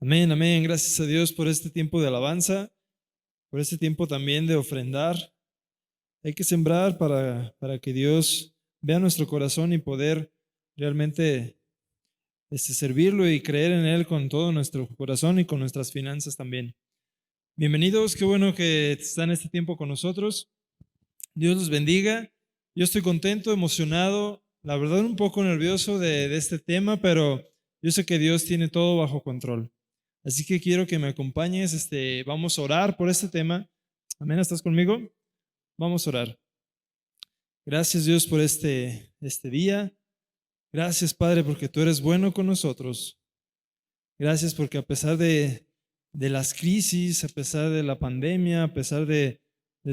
Amén, amén. Gracias a Dios por este tiempo de alabanza, por este tiempo también de ofrendar. Hay que sembrar para que Dios vea nuestro corazón y poder realmente servirlo y creer en Él con todo nuestro corazón y con nuestras finanzas también. Bienvenidos, qué bueno que están este tiempo con nosotros. Dios los bendiga. Yo estoy contento, emocionado, la verdad un poco nervioso de este tema, pero yo sé que Dios tiene todo bajo control. Así que quiero que me acompañes, vamos a orar por este tema. Amén, ¿estás conmigo? Vamos a orar. Gracias Dios por este día. Gracias Padre porque tú eres bueno con nosotros. Gracias porque a pesar de las crisis, a pesar de la pandemia, a pesar de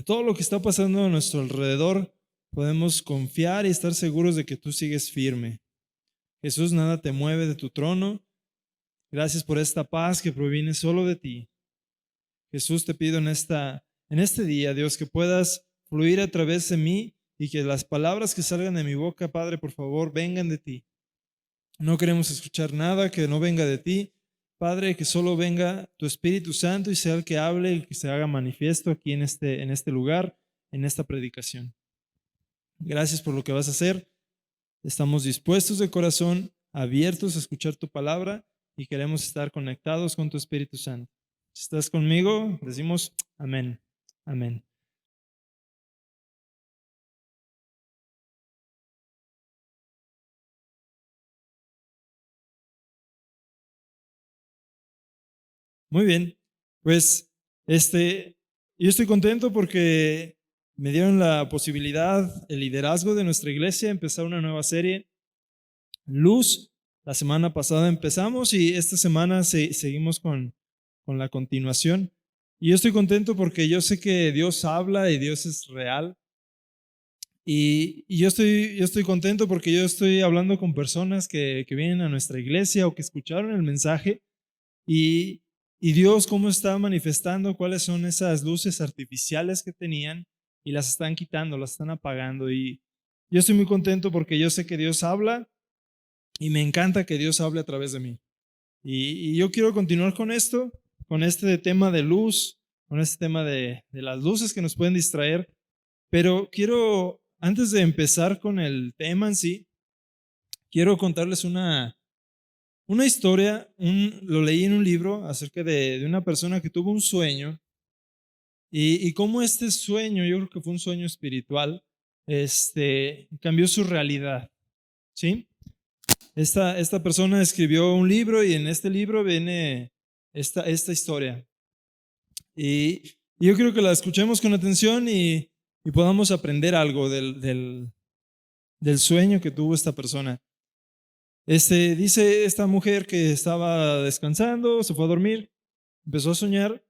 todo lo que está pasando a nuestro alrededor, podemos confiar y estar seguros de que tú sigues firme. Jesús, nada te mueve de tu trono. Gracias por esta paz que proviene solo de ti. Jesús, te pido en este día, Dios, que puedas fluir a través de mí y que las palabras que salgan de mi boca, Padre, por favor, vengan de ti. No queremos escuchar nada que no venga de ti. Padre, que solo venga tu Espíritu Santo y sea el que hable y que se haga manifiesto aquí en este lugar, en esta predicación. Gracias por lo que vas a hacer. Estamos dispuestos de corazón, abiertos a escuchar tu palabra y queremos estar conectados con tu Espíritu Santo. Si estás conmigo, decimos amén. Amén. Muy bien. Pues yo estoy contento porque me dieron la posibilidad, el liderazgo de nuestra iglesia, empezar una nueva serie, Luz. La semana pasada empezamos y esta semana seguimos con la continuación. Y yo estoy contento porque yo sé que Dios habla y Dios es real. Y yo estoy contento porque yo estoy hablando con personas que vienen a nuestra iglesia o que escucharon el mensaje y, y Dios cómo está manifestando cuáles son esas luces artificiales que tenían y las están quitando, las están apagando. Y yo estoy muy contento porque yo sé que Dios habla y me encanta que Dios hable a través de mí. Y yo quiero continuar con esto, con este tema de luz, con este tema de las luces que nos pueden distraer. Pero quiero, antes de empezar con el tema en sí, quiero contarles una historia. Lo leí en un libro acerca de una persona que tuvo un sueño y cómo este sueño, yo creo que fue un sueño espiritual, cambió su realidad, ¿sí? Esta persona escribió un libro y en este libro viene esta historia. Y yo quiero que la escuchemos con atención y podamos aprender algo del sueño que tuvo esta persona. Dice esta mujer que estaba descansando, se fue a dormir, empezó a soñar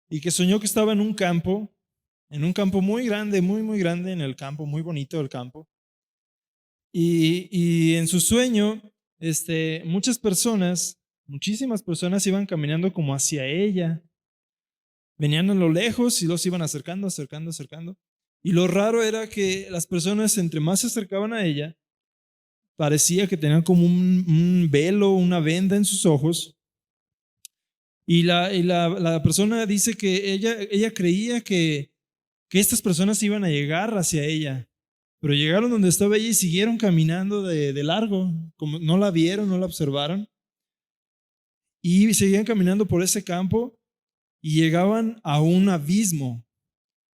y que soñó que estaba en un campo muy grande, muy, muy grande en el campo, muy bonito el campo. Y en su sueño, muchas personas, muchísimas personas iban caminando como hacia ella. Venían a lo lejos y los iban acercando, acercando, acercando. Y lo raro era que las personas, entre más se acercaban a ella, parecía que tenían como un velo, una venda en sus ojos. Y la persona dice que ella creía que estas personas iban a llegar hacia ella, pero llegaron donde estaba ella y siguieron caminando de largo, como no la vieron, no la observaron, y seguían caminando por ese campo y llegaban a un abismo.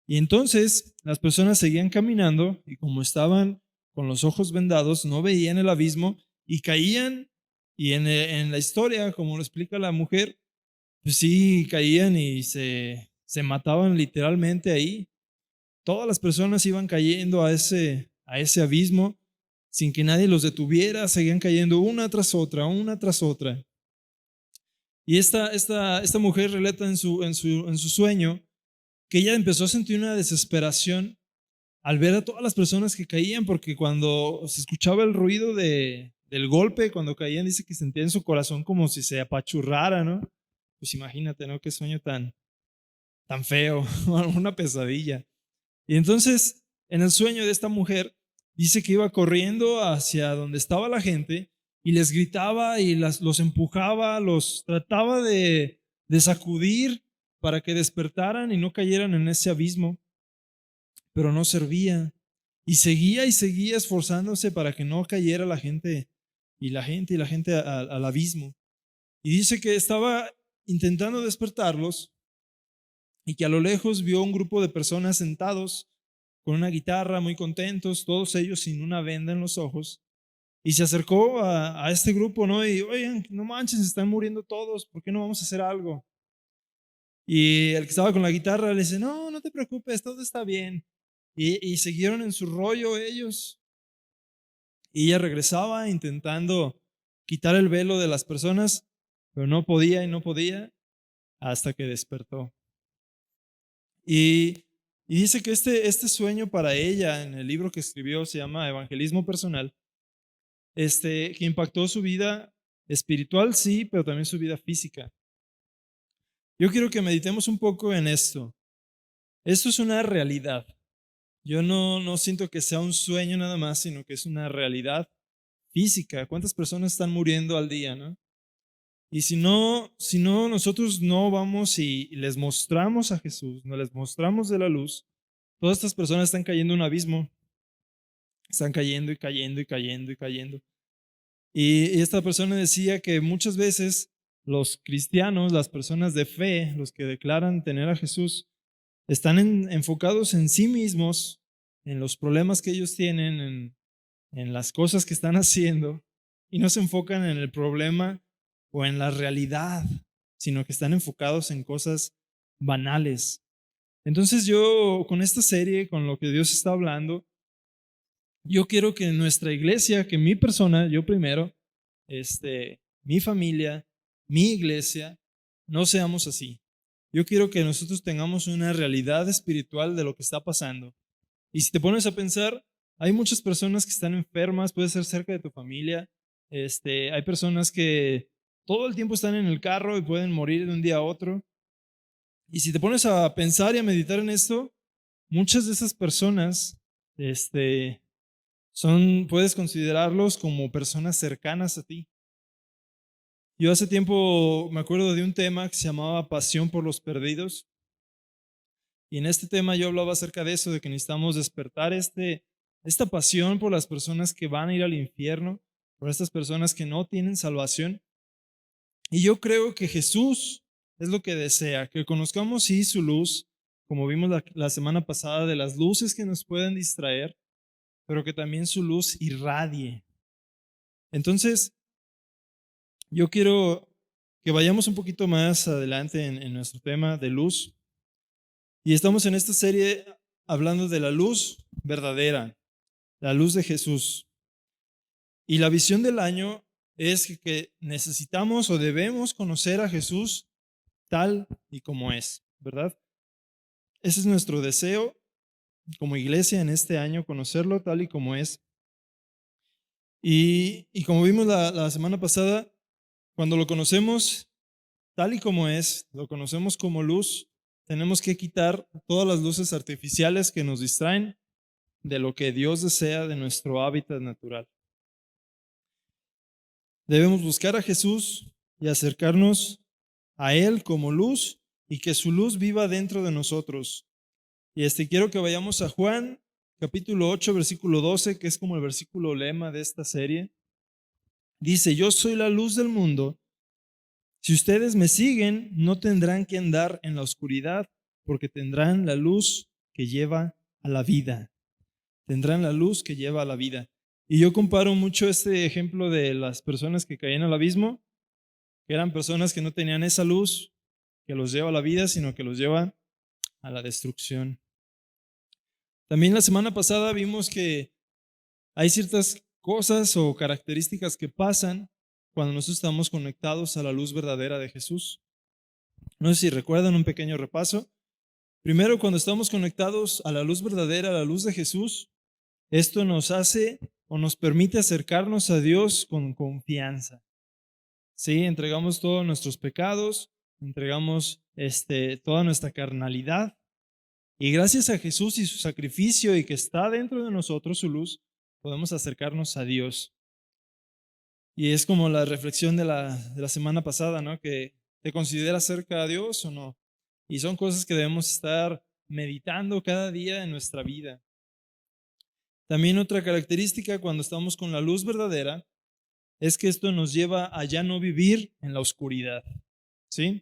Y entonces las personas seguían caminando y como estaban con los ojos vendados, no veían el abismo y caían. Y en la historia, como lo explica la mujer, pues sí, caían y se mataban literalmente ahí. Todas las personas iban cayendo a ese abismo sin que nadie los detuviera, seguían cayendo una tras otra, una tras otra. Y esta mujer relata en su sueño que ella empezó a sentir una desesperación al ver a todas las personas que caían, porque cuando se escuchaba el ruido del golpe, cuando caían, dice que sentía en su corazón como si se apachurrara, ¿no? Pues imagínate, ¿no? Qué sueño tan feo, una pesadilla. Y entonces, en el sueño de esta mujer, dice que iba corriendo hacia donde estaba la gente y les gritaba y los empujaba, los trataba de sacudir para que despertaran y no cayeran en ese abismo, pero no servía. Y seguía esforzándose para que no cayera la gente al abismo. Y dice que estaba intentando despertarlos y que a lo lejos vio un grupo de personas sentados con una guitarra, muy contentos, todos ellos sin una venda en los ojos. Y se acercó a este grupo, ¿no? Y, oigan, no manches, se están muriendo todos, ¿por qué no vamos a hacer algo? Y el que estaba con la guitarra le dice, no, no te preocupes, todo está bien. Y siguieron en su rollo ellos. Y ella regresaba intentando quitar el velo de las personas, pero no podía y no podía hasta que despertó. Y dice que este sueño para ella en el libro que escribió se llama Evangelismo Personal, que impactó su vida espiritual, sí, pero también su vida física. Yo quiero que meditemos un poco en esto. Esto es una realidad. Yo no siento que sea un sueño nada más, sino que es una realidad física. ¿Cuántas personas están muriendo al día, no? Y si no, nosotros no vamos y les mostramos a Jesús, no les mostramos de la luz, todas estas personas están cayendo en un abismo. Están cayendo y cayendo y cayendo y cayendo. Y esta persona decía que muchas veces los cristianos, las personas de fe, los que declaran tener a Jesús, están enfocados en sí mismos, en los problemas que ellos tienen, en las cosas que están haciendo, y no se enfocan en el problema o en la realidad, sino que están enfocados en cosas banales. Entonces yo, con esta serie, con lo que Dios está hablando, yo quiero que nuestra iglesia, que mi persona, yo primero, mi familia, mi iglesia, no seamos así. Yo quiero que nosotros tengamos una realidad espiritual de lo que está pasando. Y si te pones a pensar, hay muchas personas que están enfermas, puede ser cerca de tu familia. Hay personas que todo el tiempo están en el carro y pueden morir de un día a otro. Y si te pones a pensar y a meditar en esto, muchas de esas personas, puedes considerarlos como personas cercanas a ti. Yo hace tiempo me acuerdo de un tema que se llamaba Pasión por los Perdidos. Y en este tema yo hablaba acerca de eso, de que necesitamos despertar esta pasión por las personas que van a ir al infierno, por estas personas que no tienen salvación. Y yo creo que Jesús es lo que desea, que conozcamos sí su luz, como vimos la semana pasada, de las luces que nos pueden distraer, pero que también su luz irradie. Entonces, yo quiero que vayamos un poquito más adelante en nuestro tema de luz. Y estamos en esta serie hablando de la luz verdadera, la luz de Jesús. Y la visión del año es que necesitamos o debemos conocer a Jesús tal y como es, ¿verdad? Ese es nuestro deseo como iglesia en este año, conocerlo tal y como es. Y como vimos la semana pasada, cuando lo conocemos tal y como es, lo conocemos como luz, tenemos que quitar todas las luces artificiales que nos distraen de lo que Dios desea de nuestro hábitat natural. Debemos buscar a Jesús y acercarnos a Él como luz y que su luz viva dentro de nosotros. Y quiero que vayamos a Juan capítulo 8, versículo 12, que es como el versículo lema de esta serie. Dice, yo soy la luz del mundo. Si ustedes me siguen, no tendrán que andar en la oscuridad, porque tendrán la luz que lleva a la vida. Tendrán la luz que lleva a la vida. Y yo comparo mucho este ejemplo de las personas que caían al abismo, que eran personas que no tenían esa luz que los lleva a la vida, sino que los lleva a la destrucción. También la semana pasada vimos que hay ciertas cosas o características que pasan cuando nosotros estamos conectados a la luz verdadera de Jesús. No sé si recuerdan un pequeño repaso. Primero, cuando estamos conectados a la luz verdadera, a la luz de Jesús, esto nos hace o nos permite acercarnos a Dios con confianza. Sí, entregamos todos nuestros pecados, entregamos toda nuestra carnalidad y gracias a Jesús y su sacrificio y que está dentro de nosotros su luz, podemos acercarnos a Dios. Y es como la reflexión de la semana pasada, ¿no? Que ¿te consideras cerca a Dios o no? Y son cosas que debemos estar meditando cada día en nuestra vida. También otra característica cuando estamos con la luz verdadera es que esto nos lleva a ya no vivir en la oscuridad, ¿sí?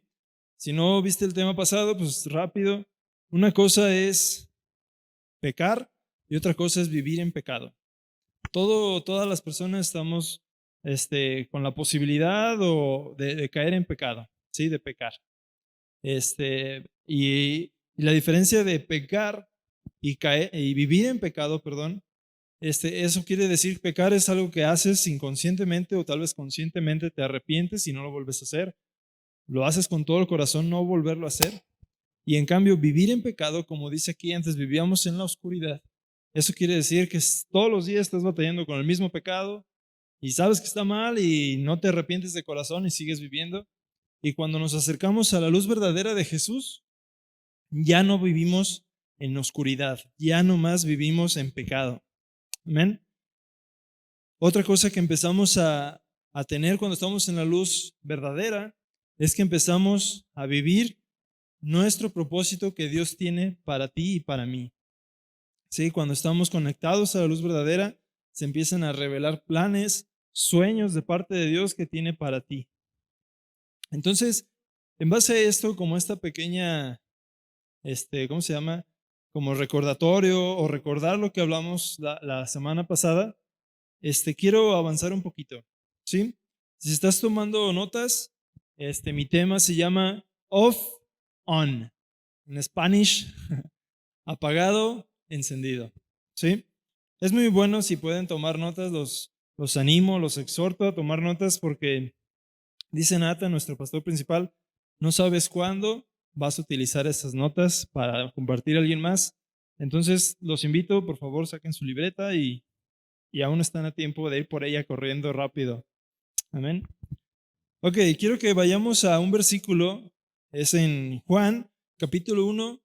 Si no viste el tema pasado, pues rápido. Una cosa es pecar y otra cosa es vivir en pecado. Todas las personas estamos con la posibilidad de caer en pecado, ¿sí? De pecar. Y la diferencia de pecar y vivir en pecado, perdón, eso quiere decir pecar es algo que haces inconscientemente o tal vez conscientemente te arrepientes y no lo vuelves a hacer. Lo haces con todo el corazón, no volverlo a hacer. Y en cambio, vivir en pecado, como dice aquí, antes vivíamos en la oscuridad. Eso quiere decir que todos los días estás batallando con el mismo pecado y sabes que está mal y no te arrepientes de corazón y sigues viviendo. Y cuando nos acercamos a la luz verdadera de Jesús, ya no vivimos en oscuridad, ya no más vivimos en pecado. Amén. Otra cosa que empezamos a tener cuando estamos en la luz verdadera es que empezamos a vivir nuestro propósito que Dios tiene para ti y para mí. Sí, cuando estamos conectados a la luz verdadera, se empiezan a revelar planes, sueños de parte de Dios que tiene para ti. Entonces, en base a esto, como esta pequeña, ¿cómo se llama? Como recordatorio o recordar lo que hablamos la semana pasada, quiero avanzar un poquito, ¿sí? Si estás tomando notas, mi tema se llama Off, On. En Spanish, apagado, encendido, ¿sí? Es muy bueno si pueden tomar notas, los animo, los exhorto a tomar notas porque dice Nathan, nuestro pastor principal, no sabes cuándo vas a utilizar esas notas para compartir a alguien más. Entonces, los invito, por favor, saquen su libreta y aún están a tiempo de ir por ella corriendo rápido. Amén. Ok, quiero que vayamos a un versículo, es en Juan, capítulo 1,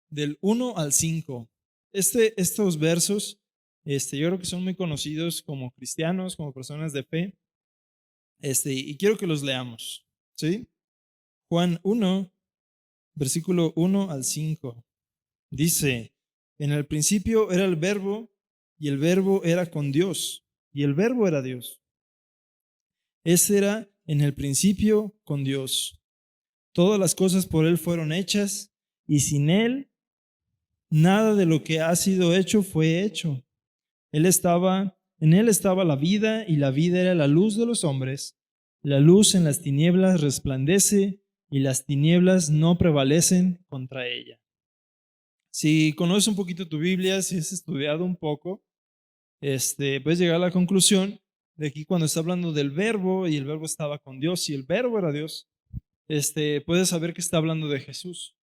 del 1 al 5. Estos versos, yo creo que son muy conocidos como cristianos, como personas de fe, y quiero que los leamos, ¿sí? Juan 1, versículo 1 al 5. Dice, en el principio era el verbo, y el verbo era con Dios, y el verbo era Dios. Ese era en el principio con Dios. Todas las cosas por Él fueron hechas, y sin Él nada de lo que ha sido hecho fue hecho. En Él estaba la vida, y la vida era la luz de los hombres. La luz en las tinieblas resplandece, y las tinieblas no prevalecen contra ella. Si conoces un poquito tu Biblia, si has estudiado un poco, puedes llegar a la conclusión de que cuando está hablando del verbo, y el verbo estaba con Dios, y el verbo era Dios, puedes saber que está hablando de Jesús.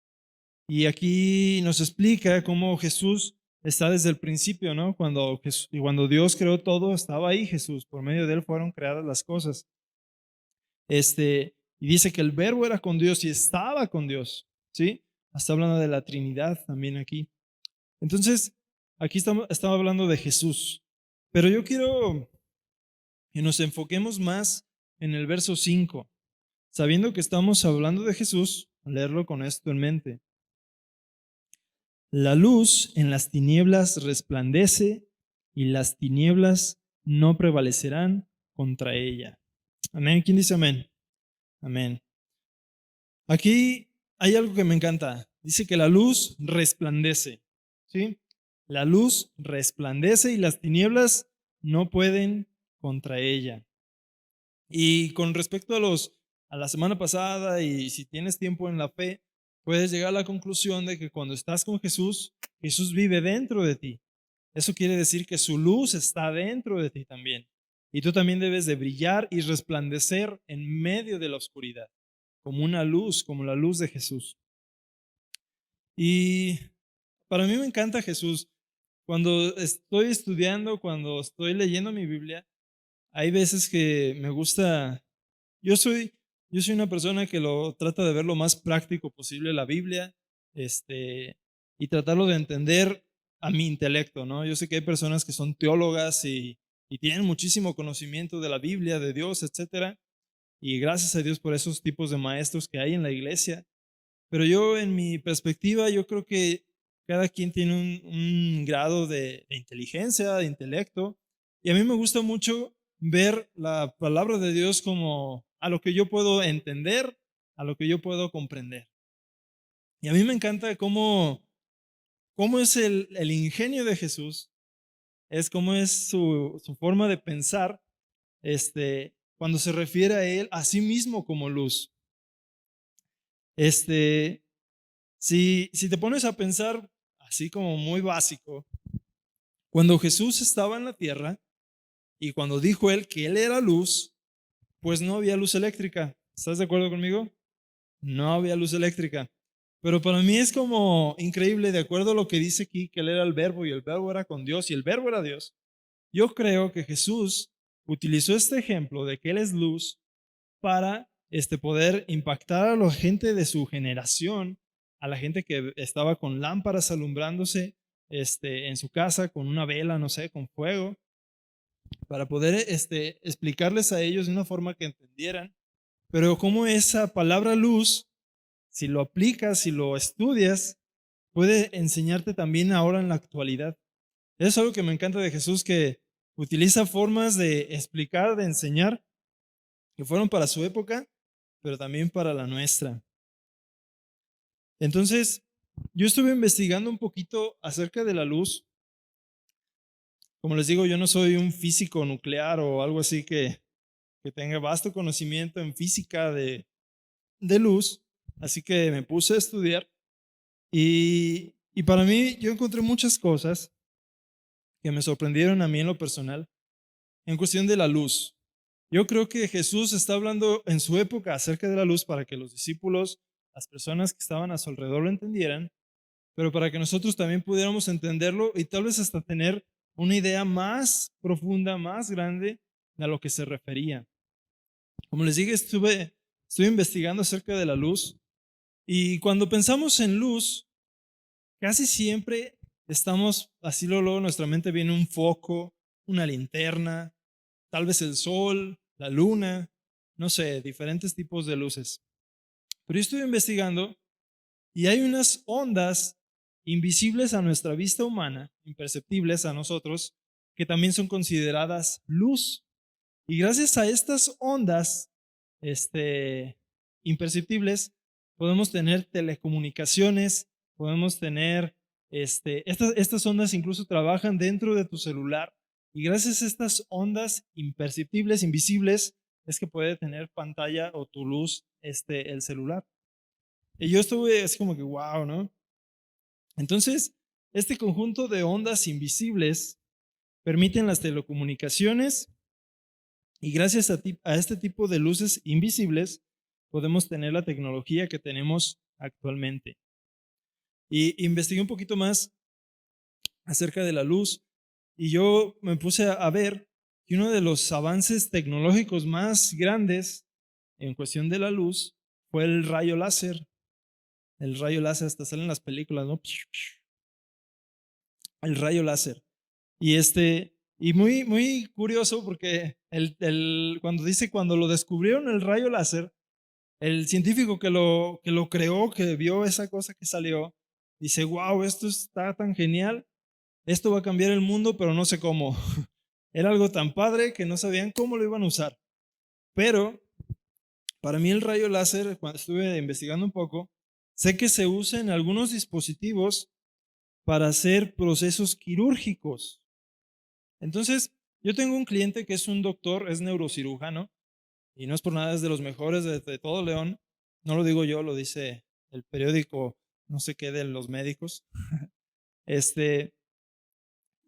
Y aquí nos explica cómo Jesús está desde el principio, ¿no? Cuando Dios creó todo, estaba ahí Jesús. Por medio de Él fueron creadas las cosas. Y dice que el verbo era con Dios y estaba con Dios, ¿sí? Está hablando de la Trinidad también aquí. Entonces, aquí estamos hablando de Jesús. Pero yo quiero que nos enfoquemos más en el verso 5. Sabiendo que estamos hablando de Jesús, leerlo con esto en mente. La luz en las tinieblas resplandece y las tinieblas no prevalecerán contra ella. Amén. ¿Quién dice amén? Amén. Aquí hay algo que me encanta. Dice que la luz resplandece. ¿Sí? La luz resplandece y las tinieblas no pueden contra ella. Y con respecto a la semana pasada, y si tienes tiempo en la fe, puedes llegar a la conclusión de que cuando estás con Jesús, Jesús vive dentro de ti. Eso quiere decir que su luz está dentro de ti también. Y tú también debes de brillar y resplandecer en medio de la oscuridad, como una luz, como la luz de Jesús. Y para mí me encanta Jesús. Cuando estoy estudiando, cuando estoy leyendo mi Biblia, hay veces que me gusta. Yo soy una persona que lo trata de ver lo más práctico posible la Biblia, y tratarlo de entender a mi intelecto, ¿no? Yo sé que hay personas que son teólogas y y tienen muchísimo conocimiento de la Biblia, de Dios, etcétera. Y gracias a Dios por esos tipos de maestros que hay en la iglesia. Pero yo, en mi perspectiva, yo creo que cada quien tiene un grado de inteligencia, de intelecto. Y a mí me gusta mucho ver la palabra de Dios como a lo que yo puedo entender, a lo que yo puedo comprender. Y a mí me encanta cómo es el ingenio de Jesús, es cómo es su forma de pensar, cuando se refiere a Él a sí mismo como luz. Si te pones a pensar así como muy básico, cuando Jesús estaba en la tierra y cuando dijo Él que Él era luz, pues no había luz eléctrica. ¿Estás de acuerdo conmigo? No había luz eléctrica. Pero para mí es como increíble, de acuerdo a lo que dice aquí, que Él era el verbo y el verbo era con Dios y el verbo era Dios. Yo creo que Jesús utilizó este ejemplo de que Él es luz para poder impactar a la gente de su generación, a la gente que estaba con lámparas alumbrándose en su casa, con una vela, no sé, con fuego, para poder explicarles a ellos de una forma que entendieran. Pero como esa palabra luz, si lo aplicas, si lo estudias, puede enseñarte también ahora en la actualidad. Eso es algo que me encanta de Jesús, que utiliza formas de explicar, de enseñar, que fueron para su época, pero también para la nuestra. Entonces, yo estuve investigando un poquito acerca de la luz. Como les digo, yo no soy un físico nuclear o algo así que tenga vasto conocimiento en física de luz, así que me puse a estudiar y para mí yo encontré muchas cosas que me sorprendieron a mí en lo personal en cuestión de la luz. Yo creo que Jesús está hablando en su época acerca de la luz para que los discípulos, las personas que estaban a su alrededor lo entendieran, pero para que nosotros también pudiéramos entenderlo y tal vez hasta tener una idea más profunda, más grande de a lo que se refería. Como les dije, estuve investigando acerca de la luz y cuando pensamos en luz, casi siempre estamos, así luego en nuestra mente viene un foco, una linterna, tal vez el sol, la luna, no sé, diferentes tipos de luces. Pero yo estuve investigando y hay unas ondas invisibles a nuestra vista humana, imperceptibles a nosotros, que también son consideradas luz. Y gracias a estas ondas imperceptibles, podemos tener telecomunicaciones, podemos tener, estas ondas incluso trabajan dentro de tu celular. Y gracias a estas ondas imperceptibles, invisibles, es que puede tener pantalla o tu luz, el celular. Y yo estuve así como que, wow, ¿no? Entonces, este conjunto de ondas invisibles permiten las telecomunicaciones y gracias a este tipo de luces invisibles podemos tener la tecnología que tenemos actualmente. Y investigué un poquito más acerca de la luz y yo me puse a ver que uno de los avances tecnológicos más grandes en cuestión de la luz fue el rayo láser. El rayo láser, hasta salen las películas, ¿no? El rayo láser. Y muy curioso porque cuando lo descubrieron el rayo láser, el científico que lo creó, que vio esa cosa que salió, dice, wow, esto está tan genial, esto va a cambiar el mundo, pero no sé cómo. Era algo tan padre que no sabían cómo lo iban a usar. Pero para mí el rayo láser, cuando estuve investigando un poco, sé que se usa en algunos dispositivos para hacer procesos quirúrgicos. Entonces, yo tengo un cliente que es un doctor, es neurocirujano, y no es por nada, es de los mejores de todo León. No lo digo yo, lo dice el periódico, no sé qué, de los médicos.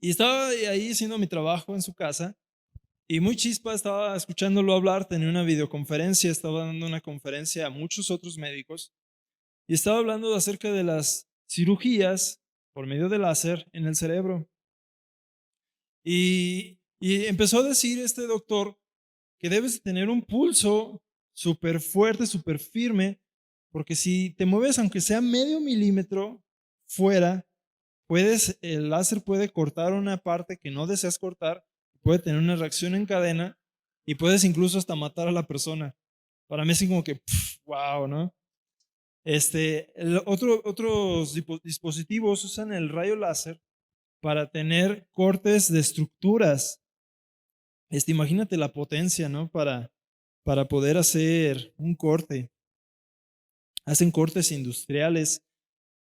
Y estaba ahí haciendo mi trabajo en su casa, y muy chispa, estaba escuchándolo hablar, tenía una videoconferencia, estaba dando una conferencia a muchos otros médicos, y estaba hablando acerca de las cirugías por medio de láser en el cerebro. Y empezó a decir este doctor que debes tener un pulso súper fuerte, súper firme, porque si te mueves aunque sea medio milímetro fuera, el láser puede cortar una parte que no deseas cortar, puede tener una reacción en cadena y puedes incluso hasta matar a la persona. Para mí es así como que, wow, ¿no? Otros dispositivos usan el rayo láser para tener cortes de estructuras. Imagínate la potencia, ¿no? Para poder hacer un corte. Hacen cortes industriales.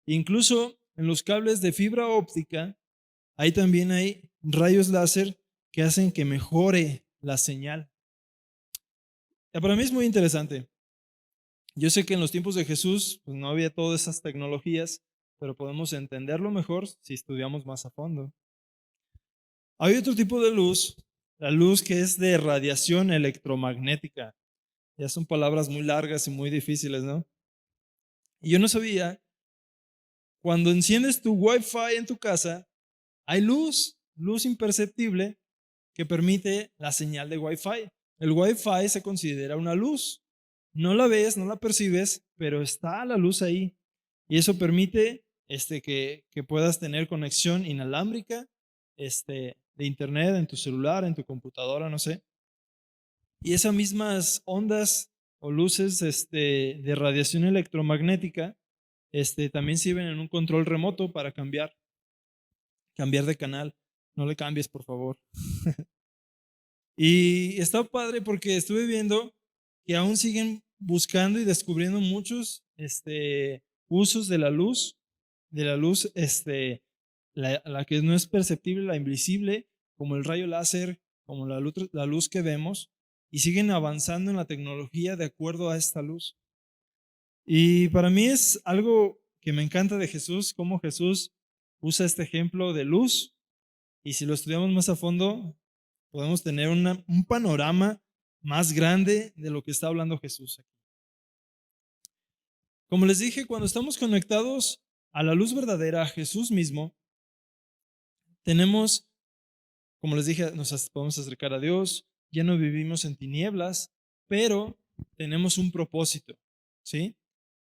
Incluso en los cables de fibra óptica, ahí también hay rayos láser que hacen que mejore la señal. Para mí es muy interesante. Yo sé que en los tiempos de Jesús pues, no había todas esas tecnologías, pero podemos entenderlo mejor si estudiamos más a fondo. Hay otro tipo de luz, la luz que es de radiación electromagnética. Ya son palabras muy largas y muy difíciles, ¿no? Y yo no sabía, cuando enciendes tu Wi-Fi en tu casa, hay luz imperceptible que permite la señal de Wi-Fi. El Wi-Fi se considera una luz. No la ves, no la percibes, pero está la luz ahí. Y eso permite que puedas tener conexión inalámbrica de internet en tu celular, en tu computadora, no sé. Y esas mismas ondas o luces de radiación electromagnética también sirven en un control remoto para cambiar de canal. No le cambies, por favor. Y está padre porque estuve viendo que aún siguen buscando y descubriendo muchos usos de la luz la que no es perceptible, la invisible, como el rayo láser, como la luz que vemos, y siguen avanzando en la tecnología de acuerdo a esta luz. Y para mí es algo que me encanta de Jesús, cómo Jesús usa este ejemplo de luz, y si lo estudiamos más a fondo, podemos tener un panorama más grande de lo que está hablando Jesús aquí. Como les dije, cuando estamos conectados a la luz verdadera, a Jesús mismo, tenemos, como les dije, nos podemos acercar a Dios, ya no vivimos en tinieblas, pero tenemos un propósito, ¿sí?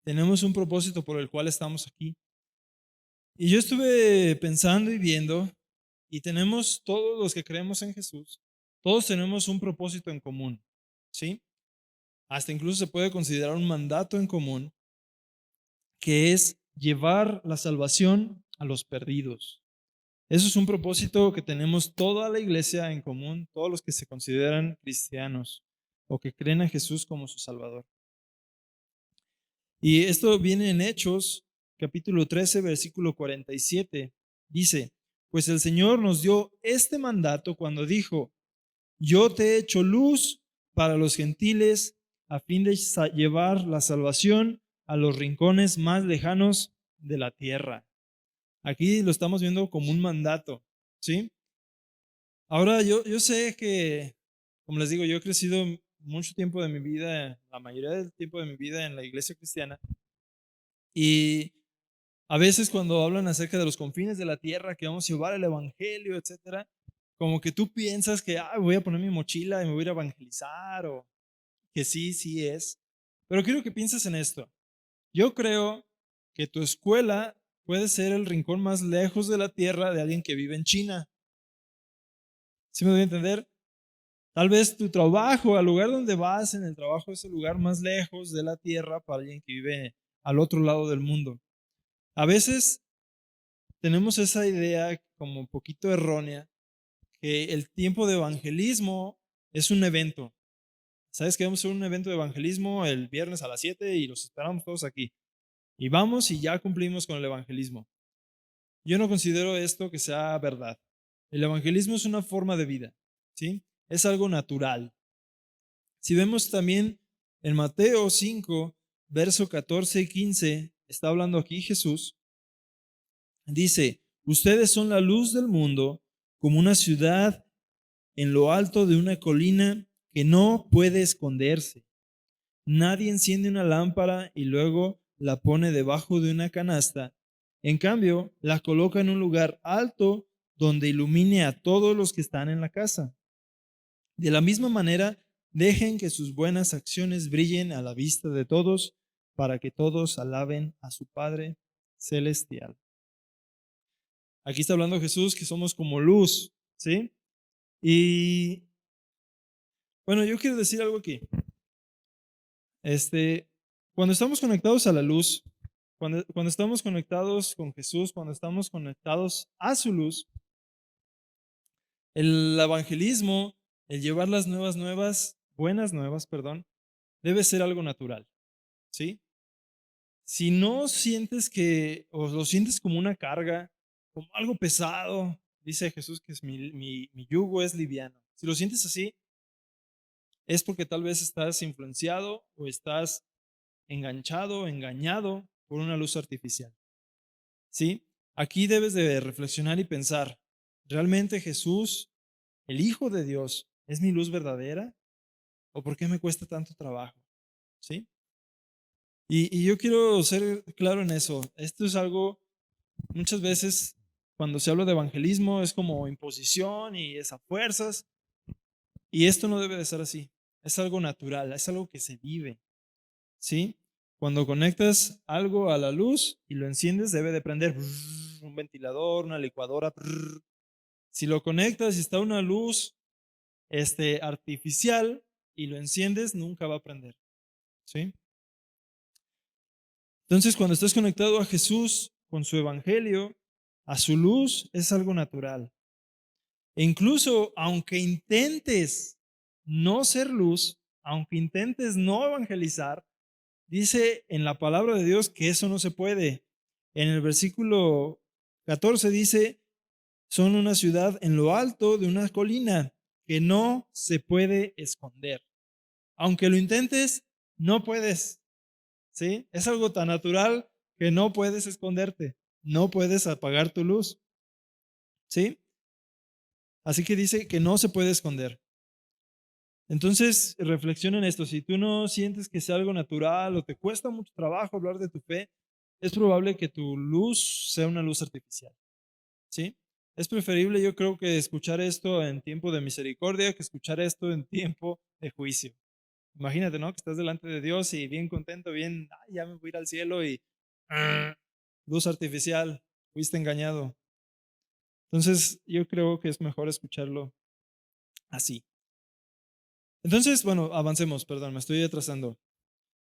Tenemos un propósito por el cual estamos aquí. Y yo estuve pensando y viendo, y tenemos todos los que creemos en Jesús, todos tenemos un propósito en común, ¿sí? Hasta incluso se puede considerar un mandato en común, que es llevar la salvación a los perdidos. Eso es un propósito que tenemos toda la iglesia en común, todos los que se consideran cristianos o que creen a Jesús como su Salvador. Y esto viene en Hechos, capítulo 13, versículo 47. Dice, pues el Señor nos dio este mandato cuando dijo, yo te he hecho luz para los gentiles a fin de llevar la salvación a los rincones más lejanos de la tierra. Aquí lo estamos viendo como un mandato, ¿sí? Ahora yo sé que, como les digo, yo he crecido mucho tiempo de mi vida, la mayoría del tiempo de mi vida en la iglesia cristiana, y a veces cuando hablan acerca de los confines de la tierra, que vamos a llevar el evangelio, etcétera, como que tú piensas que voy a poner mi mochila y me voy a ir a evangelizar, o que sí es. Pero quiero que pienses en esto. Yo creo que tu escuela puede ser el rincón más lejos de la tierra de alguien que vive en China. ¿Sí me doy a entender? Tal vez tu trabajo, al lugar donde vas en el trabajo, es el lugar más lejos de la tierra para alguien que vive al otro lado del mundo. A veces tenemos esa idea como un poquito errónea, que el tiempo de evangelismo es un evento. ¿Sabes que vamos a hacer un evento de evangelismo el viernes a las 7 y los esperamos todos aquí? Y vamos y ya cumplimos con el evangelismo. Yo no considero esto que sea verdad. El evangelismo es una forma de vida, ¿sí? Es algo natural. Si vemos también en Mateo 5, verso 14 y 15, está hablando aquí Jesús. Dice, ustedes son la luz del mundo, como una ciudad en lo alto de una colina que no puede esconderse. Nadie enciende una lámpara y luego la pone debajo de una canasta. En cambio, la coloca en un lugar alto donde ilumine a todos los que están en la casa. De la misma manera, dejen que sus buenas acciones brillen a la vista de todos, para que todos alaben a su Padre celestial. Aquí está hablando Jesús que somos como luz, ¿sí? Y bueno, yo quiero decir algo aquí. Cuando estamos conectados a la luz, cuando estamos conectados con Jesús, cuando estamos conectados a su luz, el evangelismo, el llevar las buenas nuevas, perdón, debe ser algo natural, ¿sí? Si no sientes o lo sientes como una carga, como algo pesado, dice Jesús que mi yugo es liviano. Si lo sientes así, es porque tal vez estás influenciado o estás enganchado, engañado por una luz artificial. ¿Sí? Aquí debes de reflexionar y pensar, ¿realmente Jesús, el Hijo de Dios, es mi luz verdadera? ¿O por qué me cuesta tanto trabajo? ¿Sí? Y yo quiero ser claro en eso. Esto es algo, muchas veces, cuando se habla de evangelismo, es como imposición y es a fuerzas. Y esto no debe de ser así. Es algo natural, es algo que se vive. ¿Sí? Cuando conectas algo a la luz y lo enciendes, debe de prender un ventilador, una licuadora. Si lo conectas y está una luz artificial y lo enciendes, nunca va a prender. ¿Sí? Entonces, cuando estás conectado a Jesús con su evangelio, a su luz, es algo natural. E incluso, aunque intentes no ser luz, aunque intentes no evangelizar, dice en la palabra de Dios que eso no se puede. En el versículo 14 dice, son una ciudad en lo alto de una colina que no se puede esconder. Aunque lo intentes, no puedes. ¿Sí? Es algo tan natural que no puedes esconderte, no puedes apagar tu luz. ¿Sí? Así que dice que no se puede esconder. Entonces, reflexiona en esto. Si tú no sientes que sea algo natural o te cuesta mucho trabajo hablar de tu fe, es probable que tu luz sea una luz artificial. ¿Sí? Es preferible, yo creo, que escuchar esto en tiempo de misericordia que escuchar esto en tiempo de juicio. Imagínate, ¿no? Que estás delante de Dios y bien contento, bien, "Ay, ya me voy a ir al cielo y luz artificial, fuiste engañado". Entonces, yo creo que es mejor escucharlo así. Entonces, bueno, avancemos, perdón, me estoy atrasando.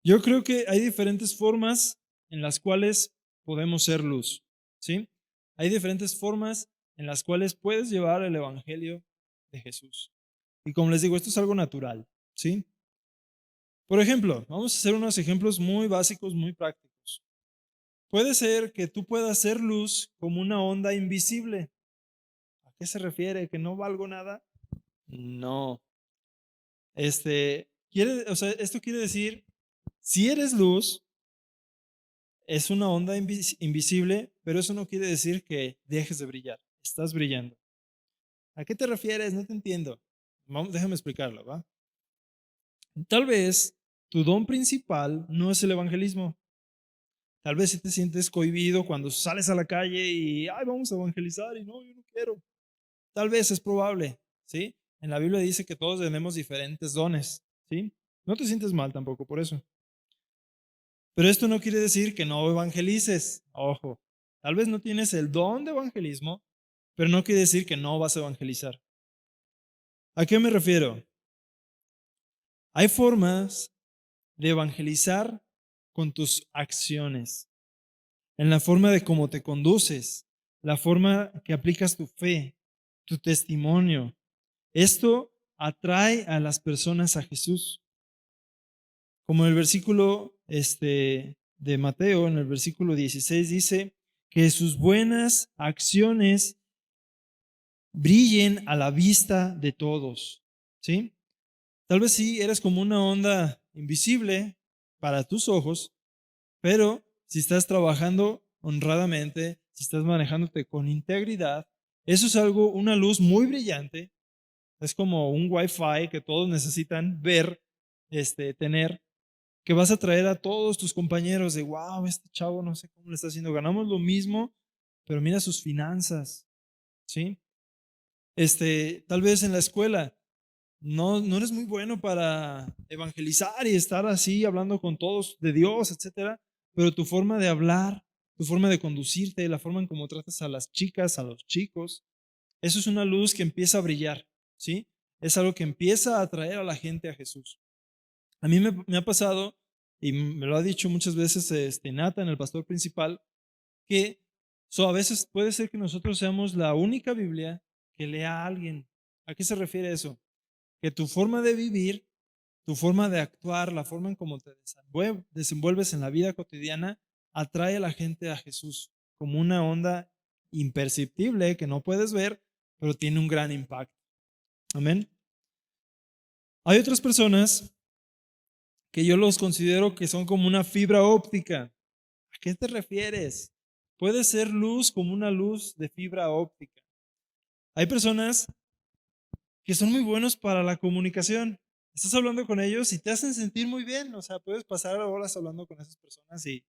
Yo creo que hay diferentes formas en las cuales podemos ser luz, ¿sí? Hay diferentes formas en las cuales puedes llevar el evangelio de Jesús. Y como les digo, esto es algo natural, ¿sí? Por ejemplo, vamos a hacer unos ejemplos muy básicos, muy prácticos. Puede ser que tú puedas ser luz como una onda invisible. ¿A qué se refiere? ¿Que no valgo nada? No. Esto quiere decir, si eres luz, es una onda invisible, pero eso no quiere decir que dejes de brillar. Estás brillando. ¿A qué te refieres? No te entiendo. Déjame explicarlo, ¿va? Tal vez tu don principal no es el evangelismo. Tal vez si te sientes cohibido cuando sales a la calle y, ay, vamos a evangelizar y no, yo no quiero. Tal vez es probable, ¿sí? En la Biblia dice que todos tenemos diferentes dones, ¿sí? No te sientes mal tampoco por eso. Pero esto no quiere decir que no evangelices. Ojo, tal vez no tienes el don de evangelismo, pero no quiere decir que no vas a evangelizar. ¿A qué me refiero? Hay formas de evangelizar con tus acciones, en la forma de cómo te conduces, la forma que aplicas tu fe, tu testimonio. Esto atrae a las personas a Jesús. Como el versículo de Mateo, en el versículo 16 dice que sus buenas acciones brillen a la vista de todos. ¿Sí? Tal vez sí eres como una onda invisible para tus ojos, pero si estás trabajando honradamente, si estás manejándote con integridad, eso es algo, una luz muy brillante. Es como un Wi-Fi que todos necesitan ver, tener, que vas a traer a todos tus compañeros de, wow, este chavo no sé cómo le está haciendo, ganamos lo mismo, pero mira sus finanzas, ¿sí? Tal vez en la escuela no eres muy bueno para evangelizar y estar así hablando con todos de Dios, etcétera, pero tu forma de hablar, tu forma de conducirte, la forma en cómo tratas a las chicas, a los chicos, eso es una luz que empieza a brillar. ¿sí? Es algo que empieza a atraer a la gente a Jesús. A mí me ha pasado, y me lo ha dicho muchas veces Nathan, el pastor principal, que a veces puede ser que nosotros seamos la única Biblia que lea a alguien. ¿A qué se refiere eso? Que tu forma de vivir, tu forma de actuar, la forma en cómo te desenvuelves en la vida cotidiana, atrae a la gente a Jesús como una onda imperceptible que no puedes ver, pero tiene un gran impacto. Amén. Hay otras personas que yo los considero que son como una fibra óptica. ¿A qué te refieres? Puede ser luz como una luz de fibra óptica. Hay personas que son muy buenos para la comunicación. Estás hablando con ellos y te hacen sentir muy bien. O sea, puedes pasar horas hablando con esas personas y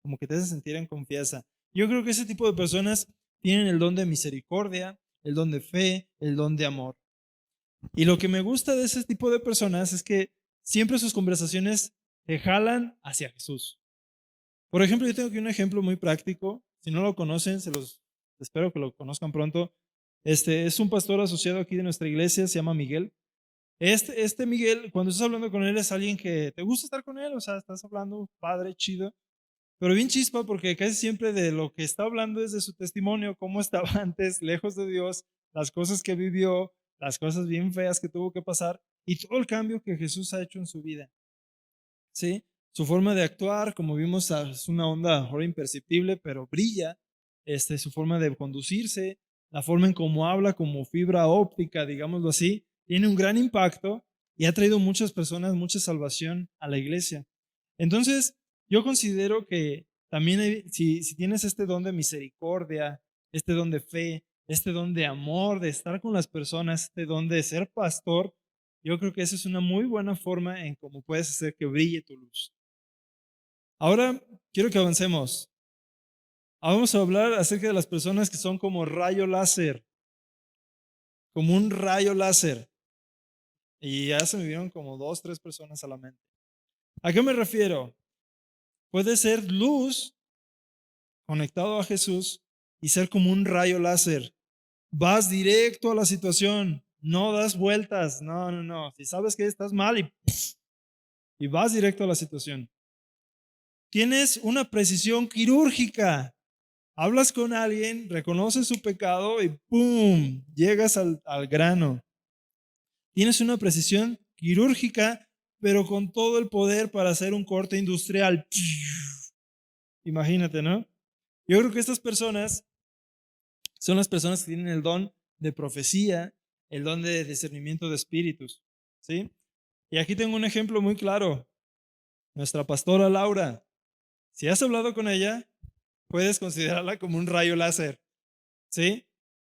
como que te hacen sentir en confianza. Yo creo que ese tipo de personas tienen el don de misericordia, el don de fe, el don de amor. Y lo que me gusta de ese tipo de personas es que siempre sus conversaciones te jalan hacia Jesús. Por ejemplo, yo tengo aquí un ejemplo muy práctico. Si no lo conocen, espero que lo conozcan pronto. Es un pastor asociado aquí de nuestra iglesia, se llama Miguel. Este Miguel, cuando estás hablando con él, es alguien que te gusta estar con él, o sea, estás hablando padre, chido, pero bien chispa porque casi siempre de lo que está hablando es de su testimonio, cómo estaba antes, lejos de Dios, las cosas que vivió, las cosas bien feas que tuvo que pasar y todo el cambio que Jesús ha hecho en su vida. ¿Sí? Su forma de actuar, como vimos, es una onda ahora imperceptible, pero brilla. Su forma de conducirse, la forma en cómo habla, como fibra óptica, digámoslo así, tiene un gran impacto y ha traído muchas personas, mucha salvación a la iglesia. Entonces, yo considero que también si tienes este don de misericordia, este don de fe, este don de amor, de estar con las personas, este don de ser pastor, yo creo que esa es una muy buena forma en cómo puedes hacer que brille tu luz. Ahora quiero que avancemos. Vamos a hablar acerca de las personas que son como rayo láser, como un rayo láser. Y ya se me vieron como 2, 3 personas a la mente. ¿A qué me refiero? Puede ser luz conectado a Jesús y ser como un rayo láser. Vas directo a la situación, no das vueltas, no. Si sabes que estás mal y vas directo a la situación. Tienes una precisión quirúrgica. Hablas con alguien, reconoces su pecado y ¡pum! Llegas al grano. Tienes una precisión quirúrgica, pero con todo el poder para hacer un corte industrial. Imagínate, ¿no? Yo creo que estas personas son las personas que tienen el don de profecía, el don de discernimiento de espíritus, ¿sí? Y aquí tengo un ejemplo muy claro. Nuestra pastora Laura. Si has hablado con ella, puedes considerarla como un rayo láser, ¿sí?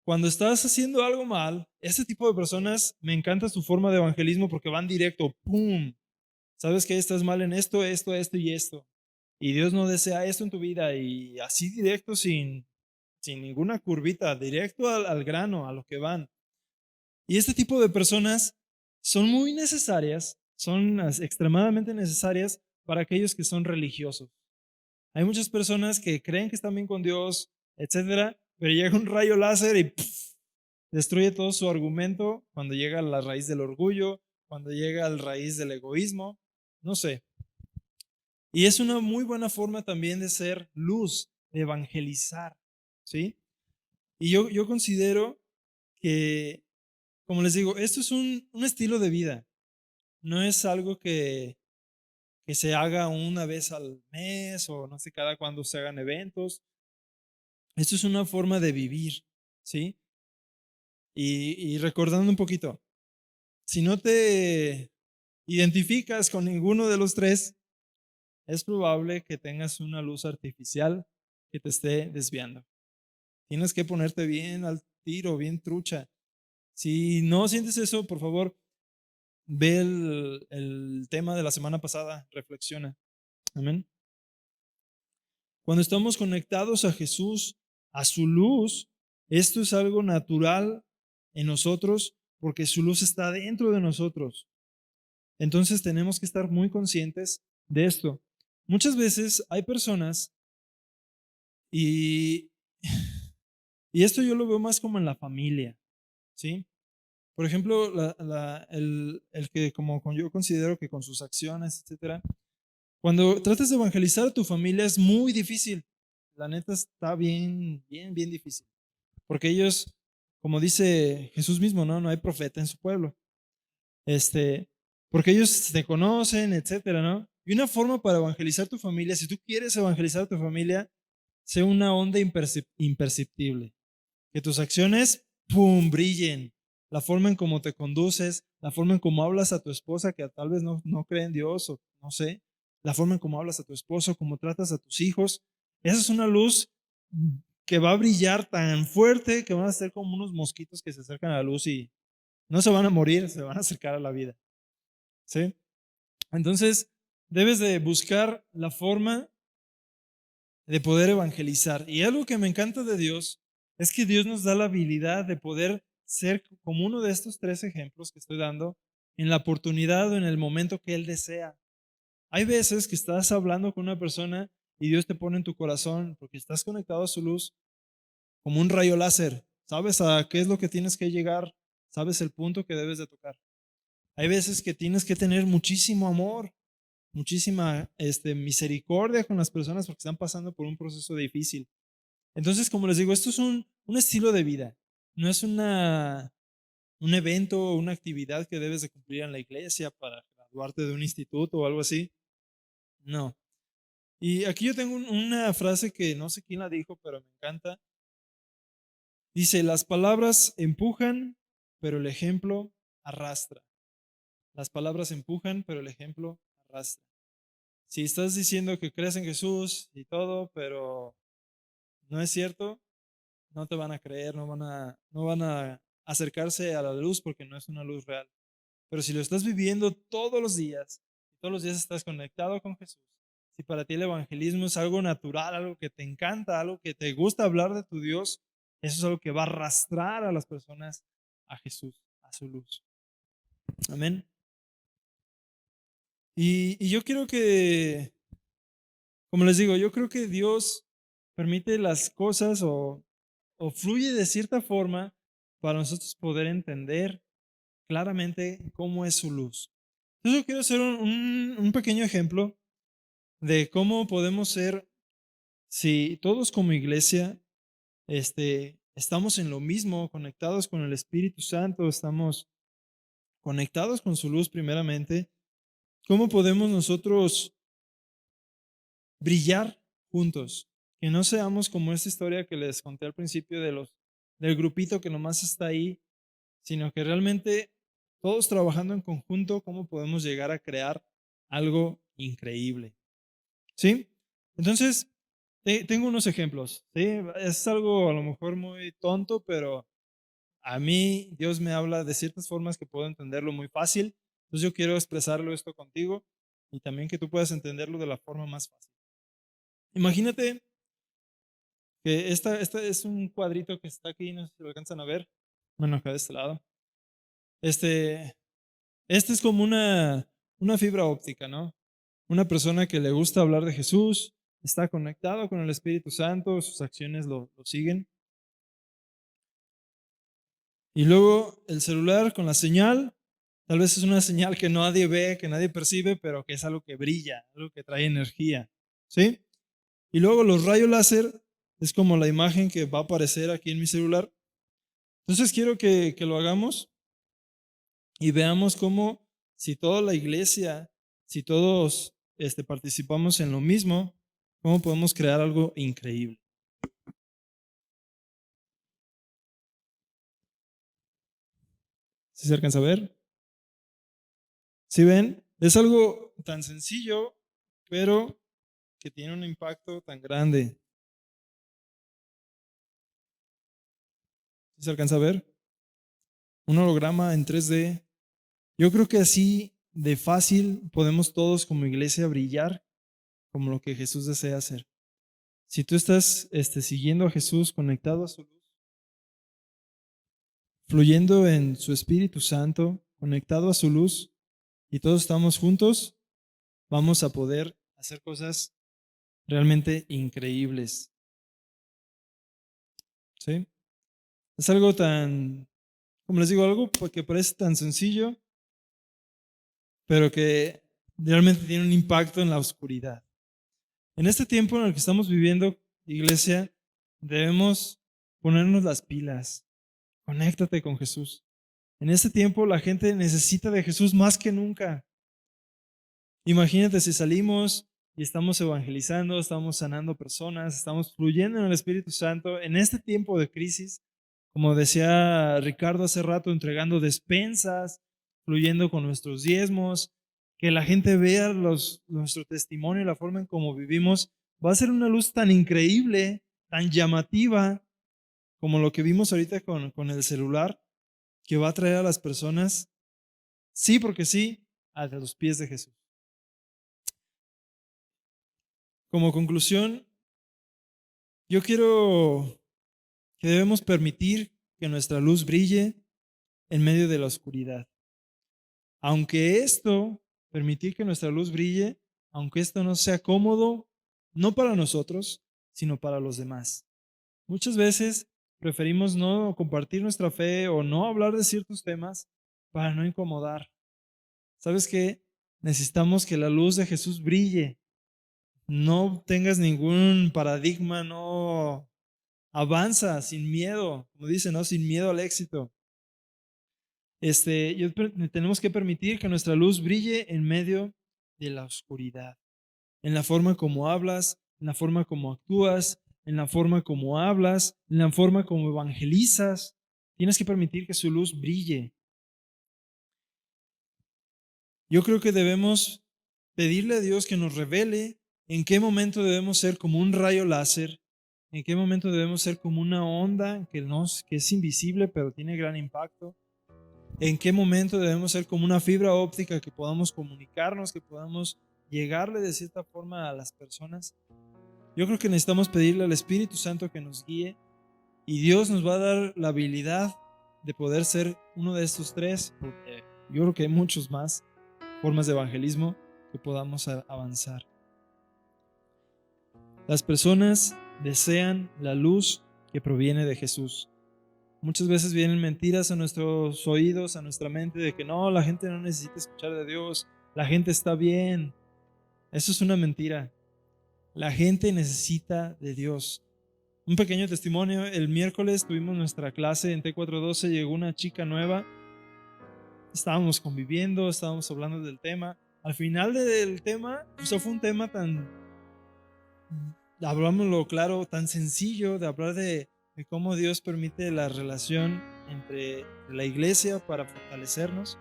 Cuando estás haciendo algo mal, ese tipo de personas, me encanta su forma de evangelismo porque van directo, ¡pum! Sabes que estás mal en esto y esto. Y Dios no desea esto en tu vida y así directo sin ninguna curvita, directo al grano, a lo que van. Y este tipo de personas son muy necesarias, son extremadamente necesarias para aquellos que son religiosos. Hay muchas personas que creen que están bien con Dios, etcétera, pero llega un rayo láser y destruye todo su argumento cuando llega a la raíz del orgullo, cuando llega a la raíz del egoísmo, no sé. Y es una muy buena forma también de ser luz, de evangelizar, ¿sí? Y yo considero que, como les digo, esto es un estilo de vida, no es algo que se haga una vez al mes o no sé cada cuándo se hagan eventos. Esto es una forma de vivir, ¿sí? Y recordando un poquito, si no te identificas con ninguno de los tres, es probable que tengas una luz artificial que te esté desviando. Tienes que ponerte bien al tiro, bien trucha. Si no sientes eso, por favor, ve el tema de la semana pasada, reflexiona. Amén. Cuando estamos conectados a Jesús, a su luz, esto es algo natural en nosotros porque su luz está dentro de nosotros. Entonces tenemos que estar muy conscientes de esto. Muchas veces hay personas y, y esto yo lo veo más como en la familia, ¿sí? Por ejemplo, el que como yo considero que con sus acciones, etcétera, cuando tratas de evangelizar a tu familia es muy difícil. La neta está bien, bien, bien difícil. Porque ellos, como dice Jesús mismo, ¿no? No hay profeta en su pueblo. Este, porque ellos te conocen, etcétera, ¿no? Y una forma para evangelizar tu familia, si tú quieres evangelizar a tu familia, sea una onda imperceptible. Que tus acciones, ¡pum!, brillen. La forma en cómo te conduces, la forma en cómo hablas a tu esposa, que tal vez no cree en Dios o no sé, la forma en cómo hablas a tu esposo, cómo tratas a tus hijos. Esa es una luz que va a brillar tan fuerte que van a ser como unos mosquitos que se acercan a la luz y no se van a morir, se van a acercar a la vida. ¿Sí? Entonces, debes de buscar la forma de poder evangelizar. Y algo que me encanta de Dios es que Dios nos da la habilidad de poder ser como uno de estos tres ejemplos que estoy dando en la oportunidad o en el momento que Él desea. Hay veces que estás hablando con una persona y Dios te pone en tu corazón porque estás conectado a su luz como un rayo láser. Sabes a qué es lo que tienes que llegar, sabes el punto que debes de tocar. Hay veces que tienes que tener muchísimo amor, muchísima misericordia con las personas porque están pasando por un proceso difícil. Entonces, como les digo, esto es un estilo de vida, no es un evento o una actividad que debes de cumplir en la iglesia para graduarte de un instituto o algo así. No. Y aquí yo tengo una frase que no sé quién la dijo, pero me encanta. Dice, las palabras empujan, pero el ejemplo arrastra. Las palabras empujan, pero el ejemplo arrastra. Si estás diciendo que crees en Jesús y todo, pero no es cierto, no te van a creer, no van a acercarse a la luz porque no es una luz real. Pero si lo estás viviendo todos los días estás conectado con Jesús, si para ti el evangelismo es algo natural, algo que te encanta, algo que te gusta hablar de tu Dios, eso es algo que va a arrastrar a las personas a Jesús, a su luz. Amén. Y yo quiero que, como les digo, yo creo que Dios permite las cosas o fluye de cierta forma para nosotros poder entender claramente cómo es su luz. Entonces yo quiero hacer un pequeño ejemplo de cómo podemos ser, si todos como iglesia estamos en lo mismo, conectados con el Espíritu Santo, estamos conectados con su luz primeramente, cómo podemos nosotros brillar juntos, que no seamos como esta historia que les conté al principio del grupito que nomás está ahí, sino que realmente todos trabajando en conjunto, cómo podemos llegar a crear algo increíble. ¿Sí? Entonces, tengo unos ejemplos. ¿Sí? Es algo a lo mejor muy tonto, pero a mí Dios me habla de ciertas formas que puedo entenderlo muy fácil. Entonces yo quiero expresarlo esto contigo y también que tú puedas entenderlo de la forma más fácil. Imagínate que esta es un cuadrito que está aquí, no sé si lo alcanzan a ver. Bueno, acá de este lado. Este, este es como una fibra óptica, ¿no? Una persona que le gusta hablar de Jesús, está conectado con el Espíritu Santo, sus acciones lo siguen. Y luego el celular con la señal, tal vez es una señal que nadie ve, que nadie percibe, pero que es algo que brilla, algo que trae energía. ¿Sí? Y luego los rayos láser es como la imagen que va a aparecer aquí en mi celular. Entonces quiero que lo hagamos y veamos cómo si toda la iglesia, si todos participamos en lo mismo, cómo podemos crear algo increíble. ¿Sí se alcanza a ver? ¿Sí ven? Es algo tan sencillo, pero que tiene un impacto tan grande. ¿Sí se alcanza a ver? Un holograma en 3D. Yo creo que así de fácil podemos todos como iglesia brillar como lo que Jesús desea hacer. Si tú estás siguiendo a Jesús, conectado a su luz, fluyendo en su Espíritu Santo, conectado a su luz, y todos estamos juntos, vamos a poder hacer cosas realmente increíbles. ¿Sí? Es algo tan, como les digo, algo que parece tan sencillo, pero que realmente tiene un impacto en la oscuridad. En este tiempo en el que estamos viviendo, iglesia, debemos ponernos las pilas. Conéctate con Jesús. En este tiempo la gente necesita de Jesús más que nunca. Imagínate si salimos y estamos evangelizando, estamos sanando personas, estamos fluyendo en el Espíritu Santo en este tiempo de crisis, como decía Ricardo hace rato, entregando despensas, fluyendo con nuestros diezmos, que la gente vea nuestro testimonio y la forma en cómo vivimos, va a ser una luz tan increíble, tan llamativa, como lo que vimos ahorita con el celular, que va a traer a las personas, sí, porque sí, a los pies de Jesús. Como conclusión, yo quiero que debemos permitir que nuestra luz brille en medio de la oscuridad. Aunque esto, permitir que nuestra luz brille, aunque esto no sea cómodo, no para nosotros, sino para los demás. Muchas veces preferimos no compartir nuestra fe o no hablar de ciertos temas para no incomodar. ¿Sabes qué? Necesitamos que la luz de Jesús brille. No tengas ningún paradigma, no avanza sin miedo, como dice, ¿no? Sin miedo al éxito. Tenemos que permitir que nuestra luz brille en medio de la oscuridad, en la forma como hablas, en la forma como actúas, en la forma como hablas, en la forma como evangelizas. Tienes que permitir que su luz brille. Yo creo que debemos pedirle a Dios que nos revele en qué momento debemos ser como un rayo láser, en qué momento debemos ser como una onda que es invisible pero tiene gran impacto, en qué momento debemos ser como una fibra óptica que podamos comunicarnos, que podamos llegarle de cierta forma a las personas. Yo creo que necesitamos pedirle al Espíritu Santo que nos guíe y Dios nos va a dar la habilidad de poder ser uno de estos tres, porque yo creo que hay muchos más formas de evangelismo que podamos avanzar. Las personas desean la luz que proviene de Jesús. Muchas veces vienen mentiras a nuestros oídos, a nuestra mente, de que no, la gente no necesita escuchar de Dios, la gente está bien. Eso es una mentira. La gente necesita de Dios. Un pequeño testimonio, el miércoles tuvimos nuestra clase en T412, llegó una chica nueva, estábamos conviviendo, estábamos hablando del tema. Al final del tema, eso fue un tema hablámoslo claro, tan sencillo de hablar de cómo Dios permite la relación entre la iglesia para fortalecernos.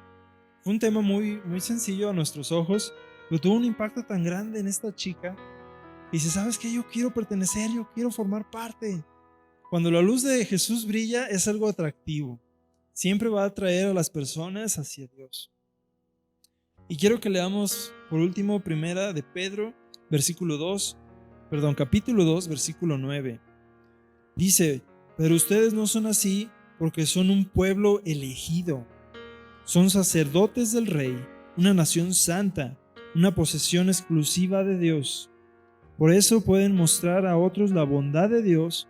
Fue un tema muy, muy sencillo a nuestros ojos, pero tuvo un impacto tan grande en esta chica. Y dice, ¿sabes qué? Yo quiero pertenecer, yo quiero formar parte. Cuando la luz de Jesús brilla es algo atractivo. Siempre va a atraer a las personas hacia Dios. Y quiero que leamos por último primera de Pedro, capítulo 2, versículo 9. Dice, pero ustedes no son así porque son un pueblo elegido. Son sacerdotes del Rey, una nación santa, una posesión exclusiva de Dios. Por eso pueden mostrar a otros la bondad de Dios,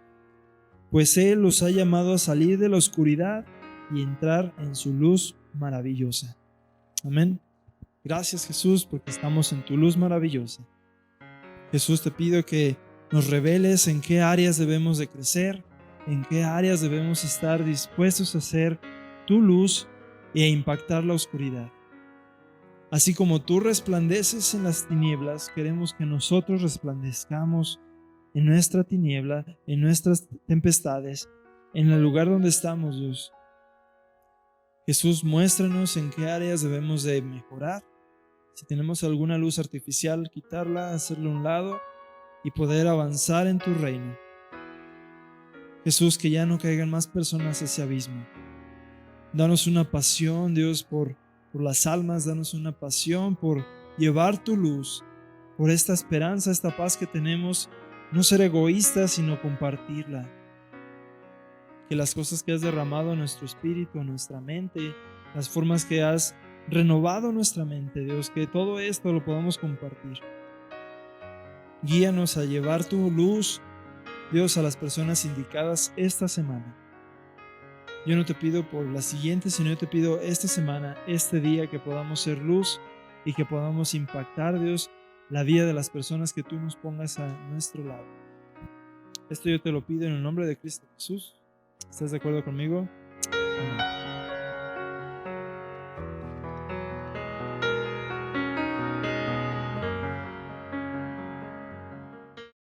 pues Él los ha llamado a salir de la oscuridad y entrar en su luz maravillosa. Amén. Gracias, Jesús, porque estamos en tu luz maravillosa. Jesús, te pido que nos reveles en qué áreas debemos de crecer, en qué áreas debemos estar dispuestos a hacer tu luz y a impactar la oscuridad. Así como tú resplandeces en las tinieblas, queremos que nosotros resplandezcamos en nuestra tiniebla, en nuestras tempestades, en el lugar donde estamos, Dios. Jesús, muéstranos en qué áreas debemos de mejorar. Si tenemos alguna luz artificial, quitarla, hacerla a un lado y poder avanzar en tu reino. Jesús, que ya no caigan más personas a ese abismo. Danos una pasión, Dios, por las almas. Danos una pasión por llevar tu luz, por esta esperanza, esta paz que tenemos. No ser egoístas, sino compartirla. Que las cosas que has derramado en nuestro espíritu, en nuestra mente, las formas que has renovado nuestra mente, Dios, que todo esto lo podamos compartir. Guíanos a llevar tu luz, Dios, a las personas indicadas esta semana. Yo no te pido por la siguiente, sino yo te pido esta semana, este día, que podamos ser luz y que podamos impactar, Dios, la vida de las personas que tú nos pongas a nuestro lado. Esto yo te lo pido en el nombre de Cristo Jesús. ¿Estás de acuerdo conmigo? Amén.